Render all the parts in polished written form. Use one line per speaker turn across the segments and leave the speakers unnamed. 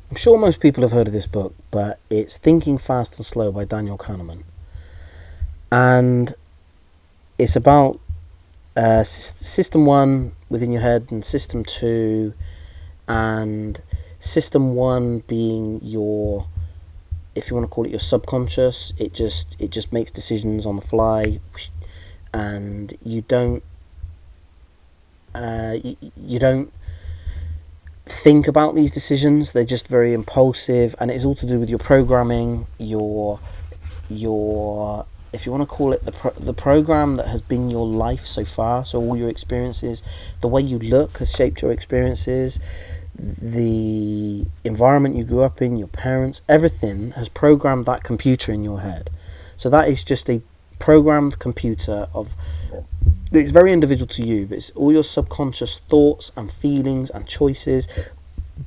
I'm sure most people have heard of this book, but it's Thinking Fast and Slow by Daniel Kahnemann. And it's about system 1 within your head and system 2, and system 1 being your, if you want to call it your subconscious. It just makes decisions on the fly, and you don't think about these decisions. They're just very impulsive, and it's all to do with your programming, your if you want to call it the program that has been your life so far. So all your experiences, the way you look has shaped your experiences, the environment you grew up in, your parents, everything has programmed that computer in your head. So that is just a programmed computer it's very individual to you, but it's all your subconscious thoughts and feelings and choices,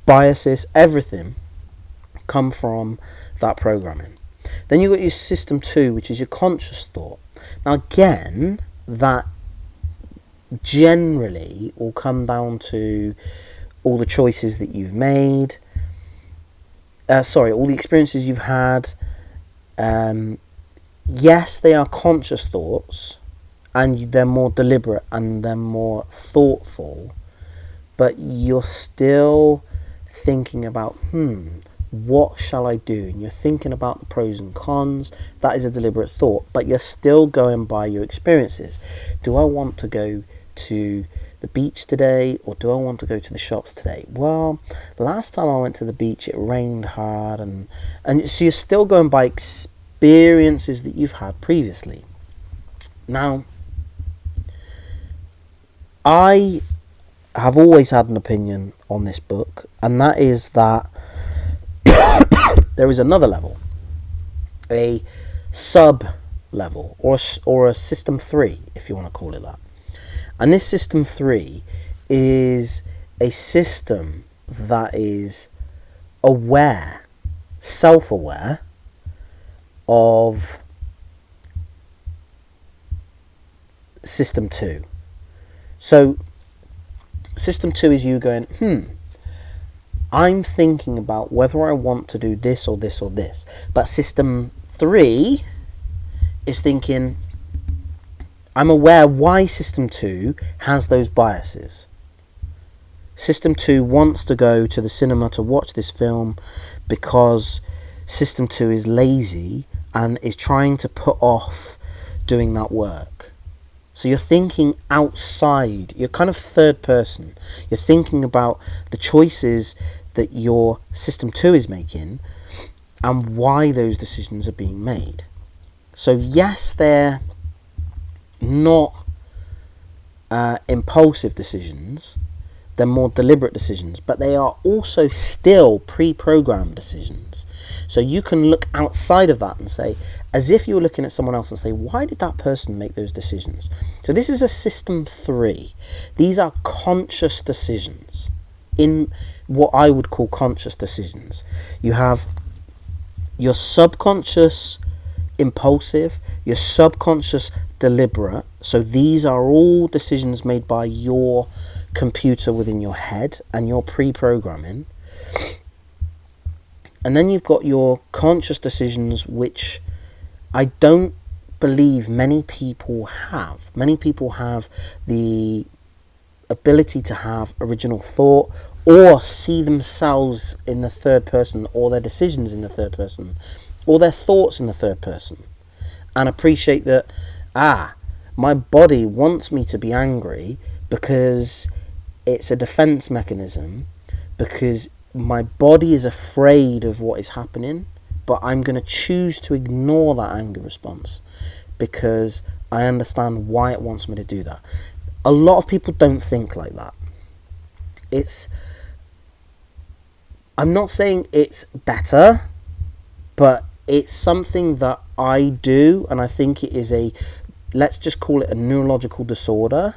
biases, everything come from that programming. Then you've got your system 2, which is your conscious thought. Now again, that generally will come down to all the choices that you've made, all the experiences you've had. Yes, they are conscious thoughts, and they're more deliberate and they're more thoughtful, but you're still thinking about, what shall I do? And you're thinking about the pros and cons. That is a deliberate thought, but you're still going by your experiences. Do I want to go to the beach today, or do I want to go to the shops today? Well, the last time I went to the beach, it rained hard, and so you're still going by experiences that you've had previously. Now, I have always had an opinion on this book, and that is that there is another level, a sub level, or a system 3, if you want to call it that. And this system 3 is a system that is aware, self-aware of system 2. So system 2 is you going, I'm thinking about whether I want to do this or this or this. But system 3 is thinking, I'm aware why system 2 has those biases. System 2 wants to go to the cinema to watch this film because system 2 is lazy and is trying to put off doing that work. So you're thinking outside, you're kind of third person. You're thinking about the choices that your system 2 is making and why those decisions are being made. So yes, they're not impulsive decisions, they're more deliberate decisions, but they are also still pre-programmed decisions. So you can look outside of that and say, as if you were looking at someone else and say, why did that person make those decisions? So this is a system 3. These are conscious decisions, in what I would call conscious decisions. You have your subconscious impulsive, your subconscious deliberate. So these are all decisions made by your computer within your head and your pre-programming. And then you've got your conscious decisions, which I don't believe many people have. Many people have the ability to have original thought or see themselves in the third person, or their decisions in the third person, or their thoughts in the third person, and appreciate that, my body wants me to be angry because it's a defense mechanism, because my body is afraid of what is happening, but I'm going to choose to ignore that anger response because I understand why it wants me to do that. A lot of people don't think like that. I'm not saying it's better, but it's something that I do, and I think it is let's just call it a neurological disorder,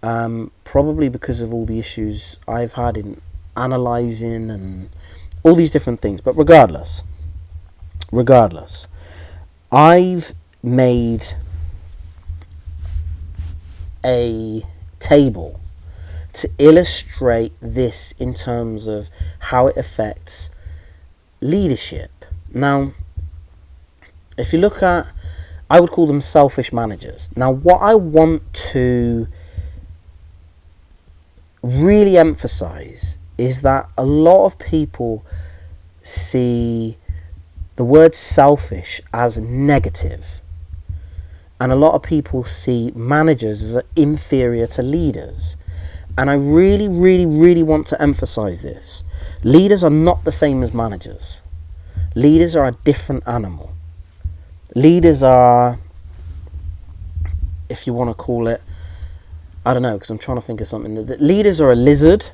probably because of all the issues I've had in analysing and all these different things. But regardless, I've made a table to illustrate this in terms of how it affects leadership. Now, if you look at, I would call them selfish managers. Now, what I want to really emphasize is that a lot of people see the word selfish as negative, and a lot of people see managers as inferior to leaders. And I really, really, really want to emphasize this. Leaders are not the same as managers. Leaders are a different animal. Leaders are, if you want to call it, I don't know, because I'm trying to think of something. Leaders are a lizard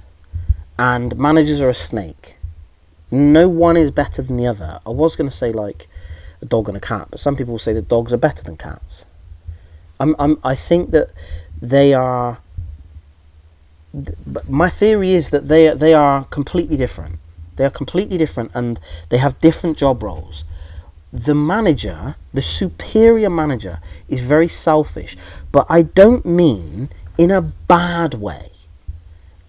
and managers are a snake. No one is better than the other. I was going to say like a dog and a cat, but some people say that dogs are better than cats. I think that they are. My theory is that they are completely different. They are completely different, and they have different job roles. The manager, the superior manager, is very selfish, but I don't mean in a bad way.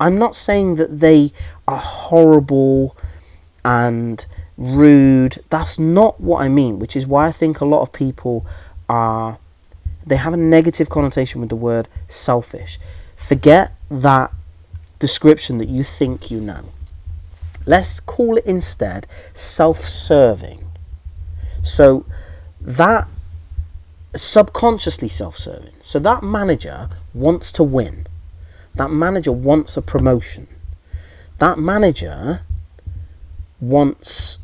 I'm not saying that they are horrible and rude. That's not what I mean, which is why I think a lot of people they have a negative connotation with the word selfish. Forget that description that you think you know. Let's call it instead self-serving. So that subconsciously self-serving. So that manager wants to win. That manager wants a promotion. That manager wants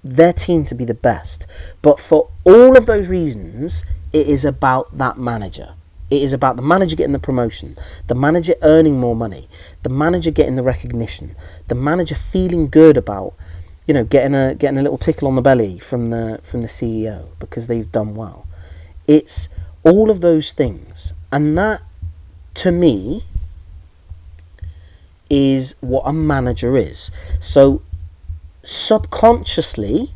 their team to be the best. But for all of those reasons, it is about that manager. It is about the manager getting the promotion, the manager earning more money, the manager getting the recognition, the manager feeling good about, getting a little tickle on the belly from the CEO because they've done well. It's all of those things, and that, to me, is what a manager is. So subconsciously,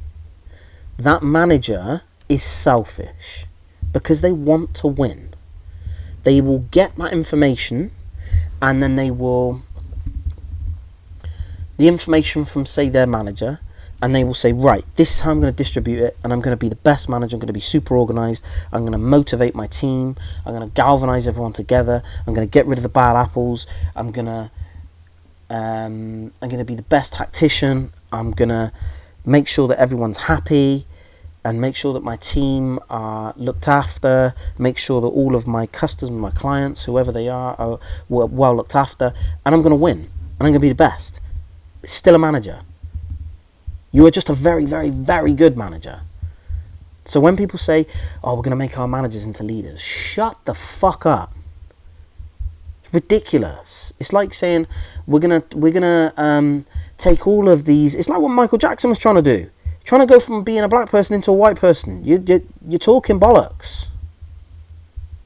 that manager is selfish because they want to win. They will get that information, and then the information from, say, their manager, and they will say, right, this is how I'm going to distribute it, and I'm going to be the best manager. I'm going to be super organised. I'm going to motivate my team. I'm going to galvanise everyone together. I'm going to get rid of the bad apples. I'm going to be the best tactician. I'm going to make sure that everyone's happy and make sure that my team are looked after, make sure that all of my customers, my clients, whoever they are well looked after, and I'm going to win, and I'm going to be the best. It's still a manager. You are just a very, very, very good manager. So when people say, oh, we're going to make our managers into leaders, shut the fuck up. It's ridiculous. It's like saying we're gonna take all of these. It's like what Michael Jackson was trying to do. Trying to go from being a black person into a white person. You're talking bollocks.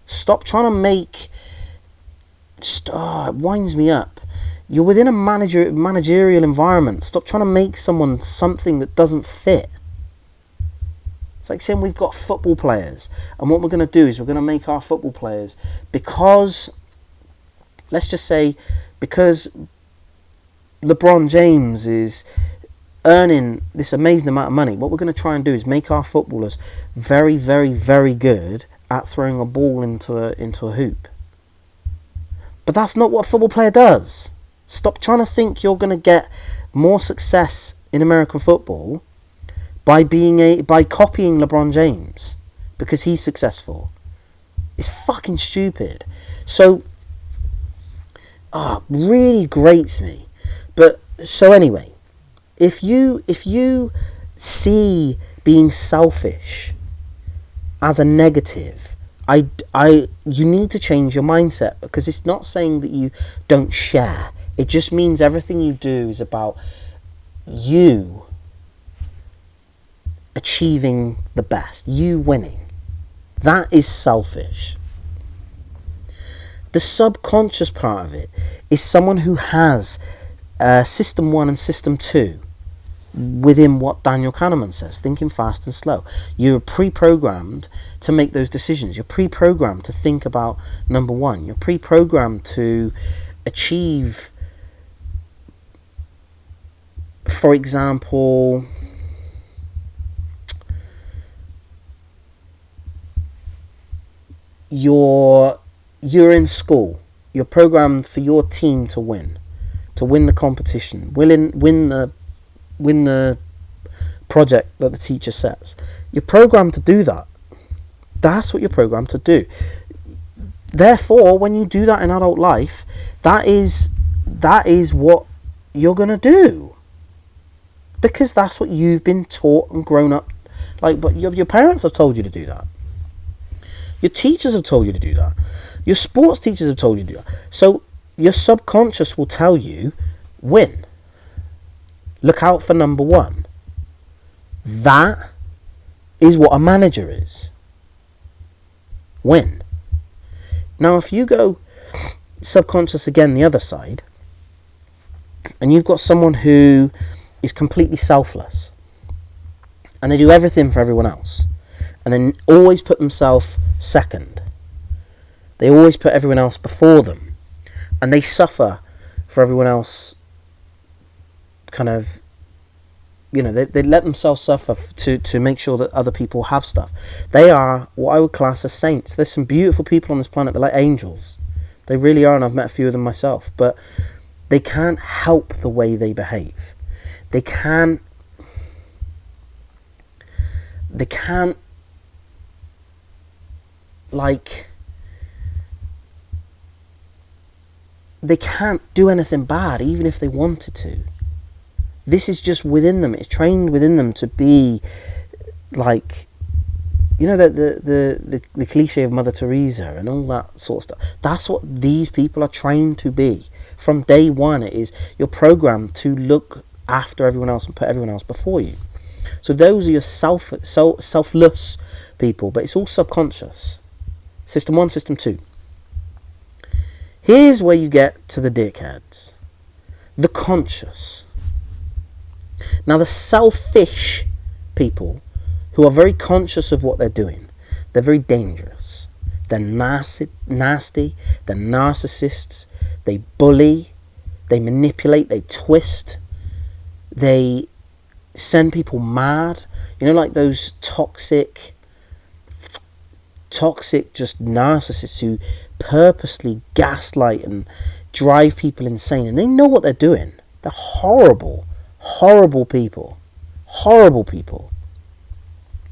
Stop trying to make... it winds me up. You're within a managerial environment. Stop trying to make someone something that doesn't fit. It's like saying we've got football players, and what we're going to do is we're going to make our football players, because... let's just say, because LeBron James is earning this amazing amount of money, what we're going to try and do is make our footballers very, very, very good at throwing a ball into a hoop. But that's not what a football player does. Stop trying to think you're going to get more success in American football by copying LeBron James because he's successful. It's fucking stupid. So, really grates me. But so anyway, if you see being selfish as a negative, you need to change your mindset, because it's not saying that you don't share. It just means everything you do is about you achieving the best, you winning. That is selfish. The subconscious part of it is someone who has system 1 and system 2. within what Daniel Kahnemann says, thinking fast and slow. You're pre-programmed to make those decisions. You're pre-programmed to think about number one. You're pre-programmed to achieve, for example, you're in school. You're programmed for your team to win the competition, win the project that the teacher sets. You're programmed to do that. That's what you're programmed to do. Therefore, when you do that in adult life, that is what you're going to do. Because that's what you've been taught and grown up. But your parents have told you to do that. Your teachers have told you to do that. Your sports teachers have told you to do that. So your subconscious will tell you, win. Look out for number one. That is what a manager is. Win. Now, if you go subconscious again, the other side, and you've got someone who is completely selfless, and they do everything for everyone else, and then always put themselves second. They always put everyone else before them, and they suffer for everyone else. Kind of, they let themselves suffer to make sure that other people have stuff. They are what I would class as saints. There's some beautiful people on this planet. They're like angels. They really are, and I've met a few of them myself. But they can't help the way they behave. They can't do anything bad, even if they wanted to. This is just within them. It's trained within them to be like, the cliche of Mother Teresa and all that sort of stuff. That's what these people are trained to be. From day one, it is you're programmed to look after everyone else and put everyone else before you. So those are your selfless people, but it's all subconscious. System 1, System 2. Here's where you get to the dickheads. The conscious. Now, the selfish people who are very conscious of what they're doing, they're very dangerous. They're nasty, they're narcissists, they bully, they manipulate, they twist, they send people mad. Like those toxic just narcissists who purposely gaslight and drive people insane, and they know what they're doing. They're horrible people.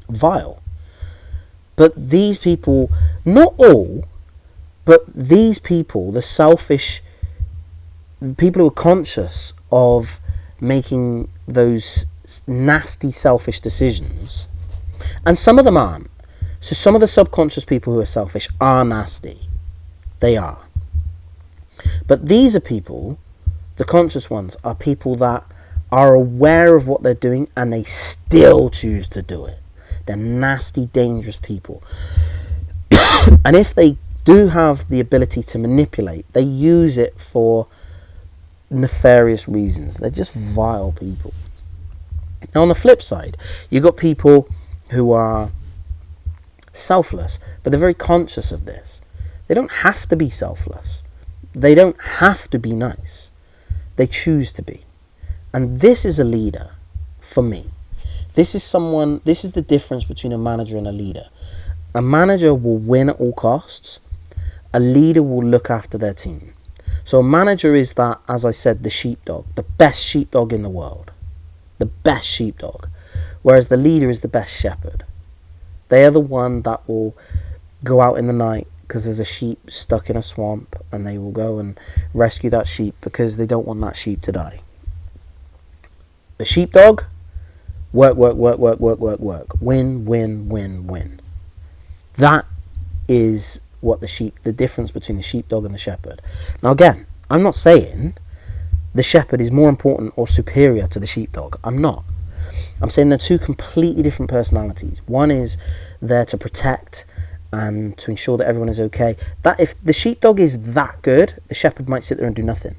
Vile. But these people, not all, but these people, the selfish people who are conscious of making those nasty, selfish decisions, and some of them aren't. So some of the subconscious people who are selfish are nasty. They are. But these are people, the conscious ones, are people that are aware of what they're doing and they still choose to do it. They're nasty, dangerous people. And if they do have the ability to manipulate, they use it for nefarious reasons. They're just vile people. Now, on the flip side, you've got people who are selfless, but they're very conscious of this. They don't have to be selfless. They don't have to be nice. They choose to be. And this is a leader for me. This is the difference between a manager and a leader. A manager will win at all costs. A leader will look after their team. So a manager is that, as I said, the sheepdog, the best sheepdog in the world. The best sheepdog. Whereas the leader is the best shepherd. They are the one that will go out in the night because there's a sheep stuck in a swamp, and they will go and rescue that sheep because they don't want that sheep to die. The sheepdog, work. Win. That is what the difference between the sheepdog and the shepherd. Now again, I'm not saying the shepherd is more important or superior to the sheepdog. I'm not. I'm saying they're two completely different personalities. One is there to protect and to ensure that everyone is okay. That if the sheepdog is that good, the shepherd might sit there and do nothing.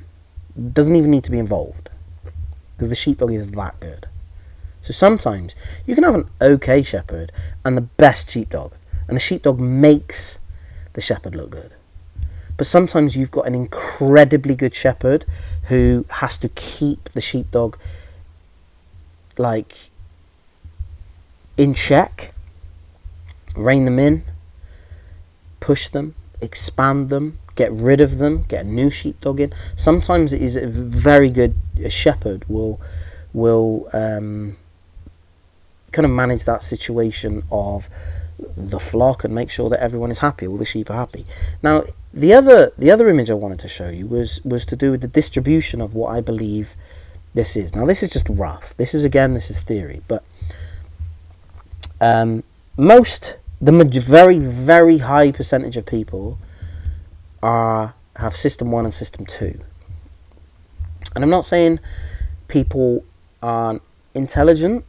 Doesn't even need to be involved. Because the sheepdog is that good. So sometimes you can have an okay shepherd and the best sheepdog, and the sheepdog makes the shepherd look good. But sometimes you've got an incredibly good shepherd who has to keep the sheepdog like in check, rein them in, push them, expand them, get rid of them, get a new sheepdog in. Sometimes it is a very good shepherd will kind of manage that situation of the flock and make sure that everyone is happy, all the sheep are happy. Now, the other image I wanted to show you was to do with the distribution of what I believe this is. Now, this is just rough. This is theory, but the very, very high percentage of people have system 1 and system 2. And I'm not saying people aren't intelligent.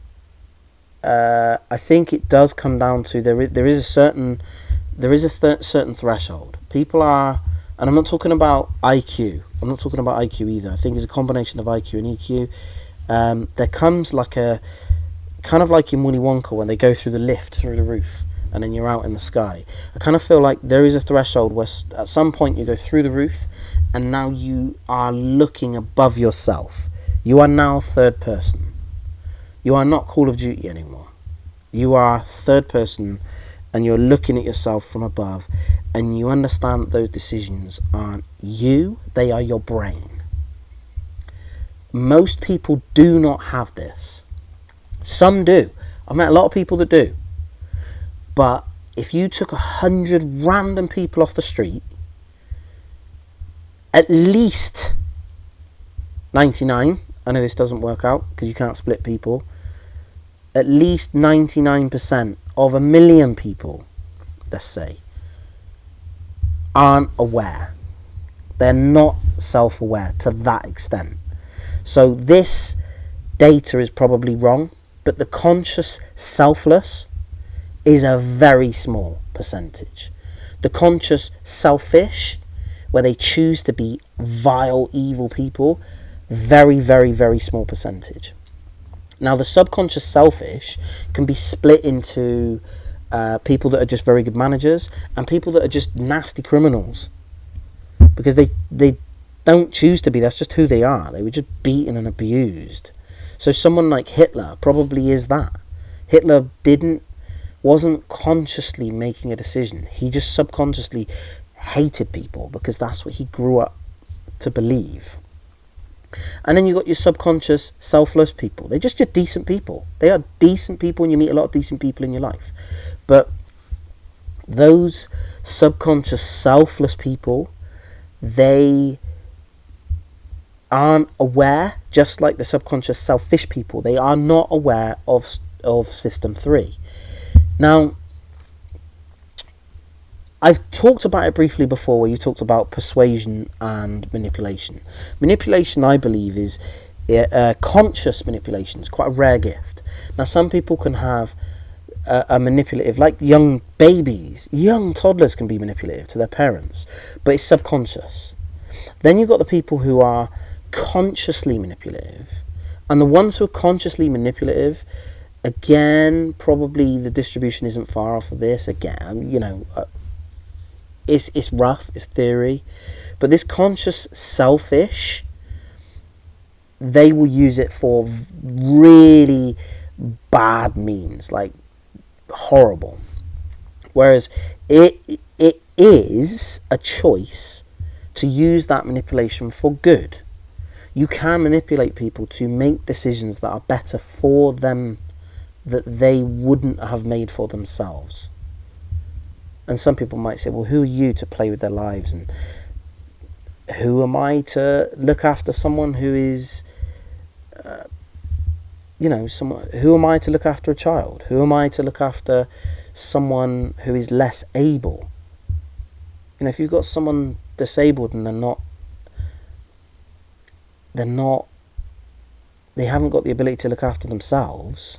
I think it does come down to there is a certain threshold. People are, and I'm not talking about IQ. I'm not talking about IQ either. I think it's a combination of IQ and EQ. There comes like a kind of like in Willy Wonka when they go through the lift through the roof and then you're out in the sky. I kind of feel like there is a threshold where at some point you go through the roof and now you are looking above yourself. You are now third person. You are not Call of Duty anymore. You are third person and you're looking at yourself from above and you understand that those decisions aren't you, they are your brain. Most people do not have this. Some do. I've met a lot of people that do. But if you took 100 random people off the street, at least 99, I know this doesn't work out because you can't split people, at least 99% of 1 million people, let's say, aren't aware. They're not self-aware to that extent. So this data is probably wrong, but the conscious selfless is a very small percentage. The conscious selfish, where they choose to be vile, evil people, very, very, very small percentage. Now, the subconscious selfish can be split into people that are just very good managers and people that are just nasty criminals. Because they don't choose to be, that's just who they are. They were just beaten and abused. So someone like Hitler probably is that. Hitler wasn't consciously making a decision. He just subconsciously hated people because that's what he grew up to believe. And then you got your subconscious selfless people. They're just your decent people. They are decent people and you meet a lot of decent people in your life. But those subconscious selfless people, they aren't aware, just like the subconscious selfish people. They are not aware of system 3. Now, I've talked about it briefly before where you talked about persuasion and manipulation. Manipulation, I believe, is conscious manipulation. It's quite a rare gift. Now, some people can have a manipulative, like young babies, young toddlers can be manipulative to their parents, but it's subconscious. Then you've got the people who are consciously manipulative, and the ones who are consciously manipulative, again, probably the distribution isn't far off of this. Again, it's rough, it's theory, but this conscious selfish, they will use it for really bad means, like horrible. Whereas it is a choice to use that manipulation for good. You can manipulate people to make decisions that are better for them that they wouldn't have made for themselves. And some people might say, well, who are you to play with their lives? And who am I to look after someone who is, who am I to look after a child? Who am I to look after someone who is less able? If you've got someone disabled and they haven't got the ability to look after themselves,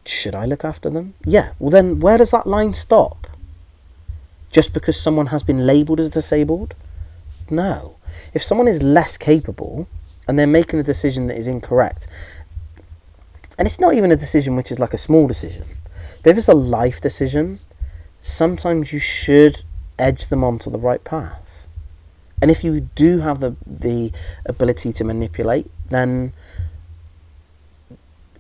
should I look after them? Yeah, well then where does that line stop? Just because someone has been labelled as disabled? No. If someone is less capable and they're making a decision that is incorrect, And it's not even a decision which is like a small decision. But if it's a life decision, sometimes you should edge them onto the right path. And if you do have the ability to manipulate, then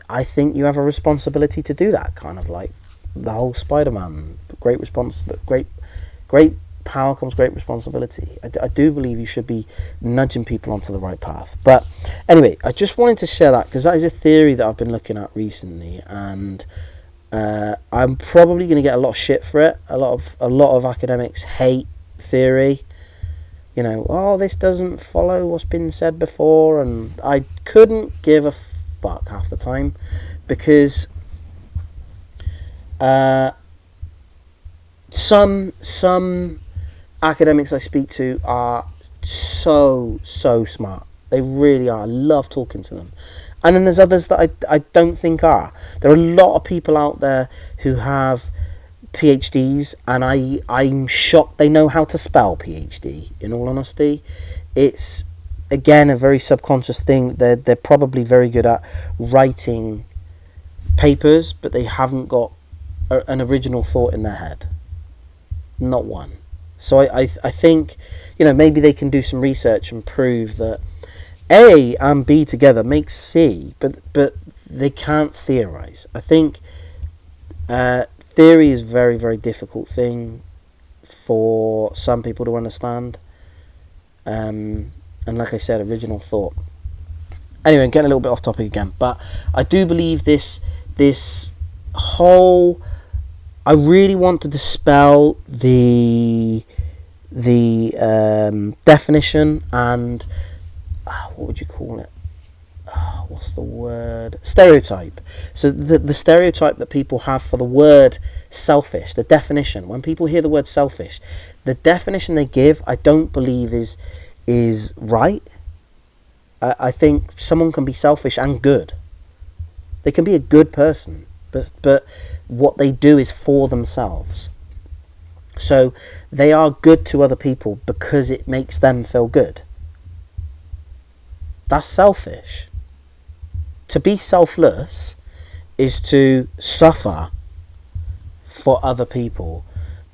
I think you have a responsibility to do that, kind of like the whole Spider-Man, great power comes great responsibility. I do believe you should be nudging people onto the right path. But anyway, I just wanted to share that because that is a theory that I've been looking at recently, and I'm probably going to get a lot of shit for it. A lot of academics hate theory. You know, oh, this doesn't follow what's been said before, and I couldn't give a fuck half the time, because some academics I speak to are so smart. They really are. I love talking to them. And then there's others that I don't think are. There are a lot of people out there who have PhDs, and I'm shocked they know how to spell PhD, in all honesty. It's, again, a very subconscious thing. They're probably very good at writing papers, but they haven't got an original thought in their head. Not one. So I think, you know, maybe they can do some research and prove that A and B together make C, but they can't theorize. I think theory is a very, very difficult thing for some people to understand. And like I said, original thought. Anyway, I'm getting a little bit off topic again, but I do believe this whole... I really want to dispel the definition and what would you call it? What's the word? Stereotype. So the stereotype that people have for the word selfish, the definition. When people hear the word selfish, the definition they give, I don't believe is right. I think someone can be selfish and good. They can be a good person, but what they do is for themselves. So they are good to other people because it makes them feel good. That's selfish. To be selfless is to suffer for other people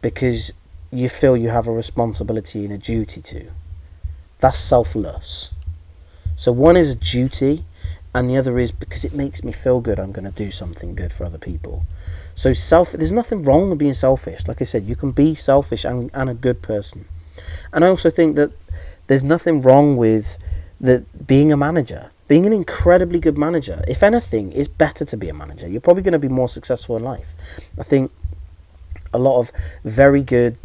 because you feel you have a responsibility and a duty to. That's selfless. So one is a duty, and the other is because it makes me feel good, I'm going to do something good for other people. So there's nothing wrong with being selfish. Like I said, you can be selfish and a good person. And I also think that there's nothing wrong with being a manager. Being an incredibly good manager. If anything, it's better to be a manager. You're probably going to be more successful in life. I think a lot of very good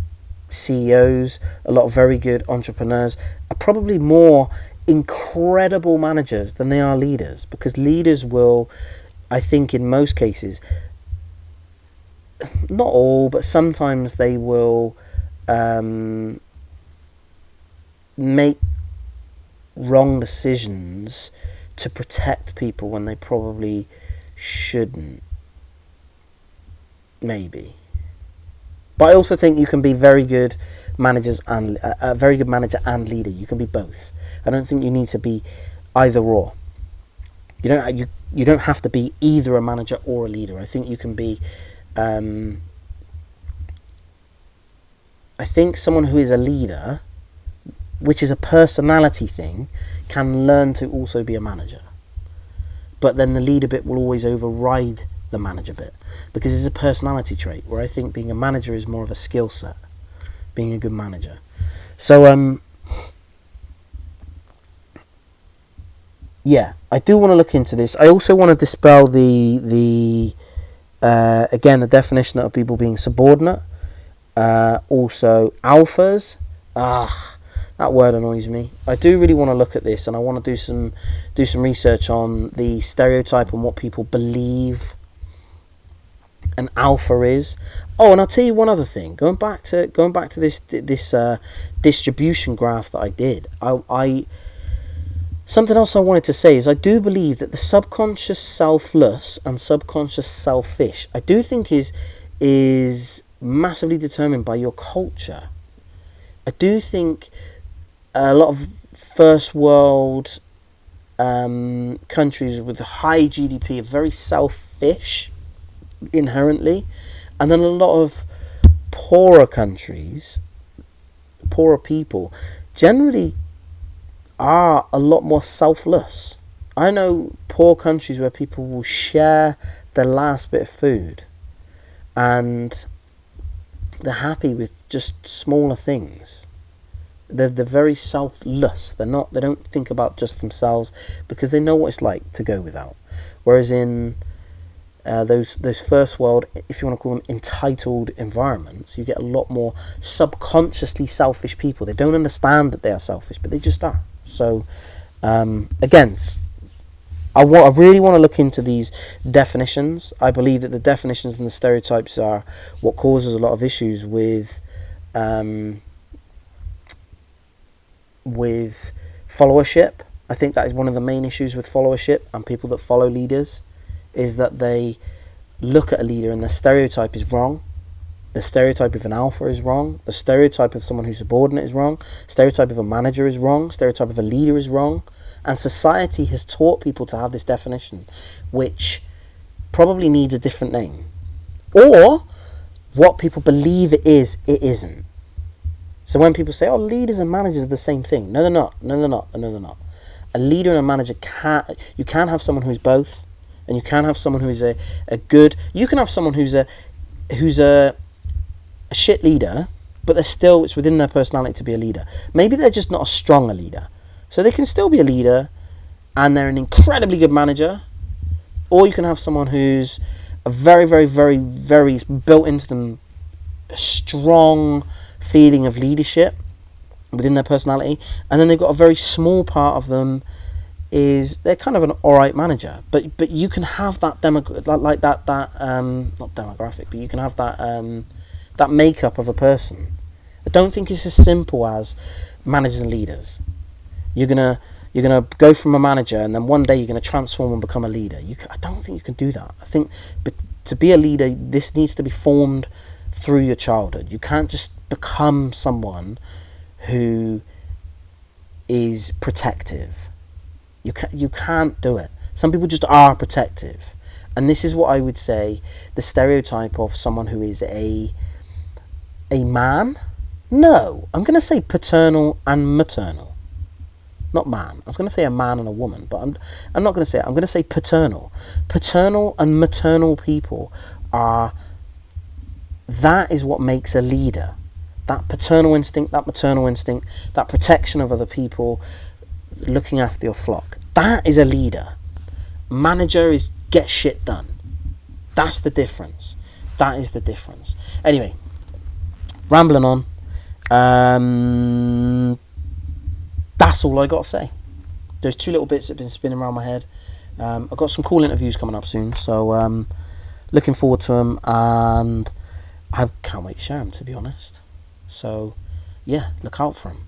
CEOs, a lot of very good entrepreneurs are probably more incredible managers than they are leaders, because leaders will, I think in most cases, not all, but sometimes they will make wrong decisions to protect people when they probably shouldn't. Maybe. But I also think you can be very good managers and a very good manager and leader. You can be both. I don't think you need to be either or. You don't have to be either a manager or a leader. I think you can be. I think someone who is a leader, which is a personality thing, can learn to also be a manager. But then the leader bit will always override the manager bit, because it's a personality trait, where I think being a manager is more of a skill set, being a good manager. So yeah, I do want to look into this. I also want to dispel the again, the definition of people being subordinate. Also alphas. That word annoys me. I do really want to look at this, and I want to do some research on the stereotype and what people believe an alpha is. Oh, and I'll tell you one other thing. Going back to this distribution graph that I did. Something else I wanted to say is I do believe that the subconscious selfless and subconscious selfish, I do think is massively determined by your culture. I do think a lot of first world countries with high GDP are very selfish inherently, and then a lot of poorer countries, poorer people, generally are a lot more selfless. I know poor countries where people will share their last bit of food, and they're happy with just smaller things. They're very selfless. They don't think about just themselves because they know what it's like to go without. Whereas in those first world, if you want to call them entitled environments, you get a lot more subconsciously selfish people. They don't understand that they are selfish, but they just are. So again, I really want to look into these definitions. I believe that the definitions and the stereotypes are what causes a lot of issues with followership. I think that is one of the main issues with followership and people that follow leaders, is that they look at a leader and the stereotype is wrong. The stereotype of an alpha is wrong. The stereotype of someone who's subordinate is wrong. Stereotype of a manager is wrong. Stereotype of a leader is wrong. And society has taught people to have this definition, which probably needs a different name. Or what people believe it isn't. So when people say, oh, leaders and managers are the same thing. No, they're not. No, they're not. No, they're not. A leader and a manager you can have someone who's both, and you can have someone who is a good. You can have someone who's a shit leader, but it's within their personality to be a leader. Maybe they're just not as strong a leader, so they can still be a leader, and they're an incredibly good manager. Or you can have someone who's a very, very, very, very built into them a strong feeling of leadership within their personality, and then they've got a very small part of them is they're kind of an alright manager, but you can have that not demographic, but you can have that makeup of a person. I don't think it's as simple as managers and leaders. You're gonna go from a manager and then one day you're gonna transform and become a leader. I don't think you can do that. I think, but to be a leader, this needs to be formed through your childhood. You can't just become someone who is protective. You can't do it. Some people just are protective, and this is what I would say the stereotype of someone who is a man. No, I'm going to say paternal and maternal, not man. I was going to say a man and a woman, but I'm not going to say it. I'm going to say paternal. Paternal and maternal people that is what makes a leader. That paternal instinct, that maternal instinct, that protection of other people, looking after your flock. That is a leader. Manager is get shit done. That's the difference. That is the difference. Anyway, rambling on. That's all I got to say. There's two little bits that have been spinning around my head. I've got some cool interviews coming up soon, so looking forward to them, and I can't wait to share them, to be honest. So yeah, look out for them.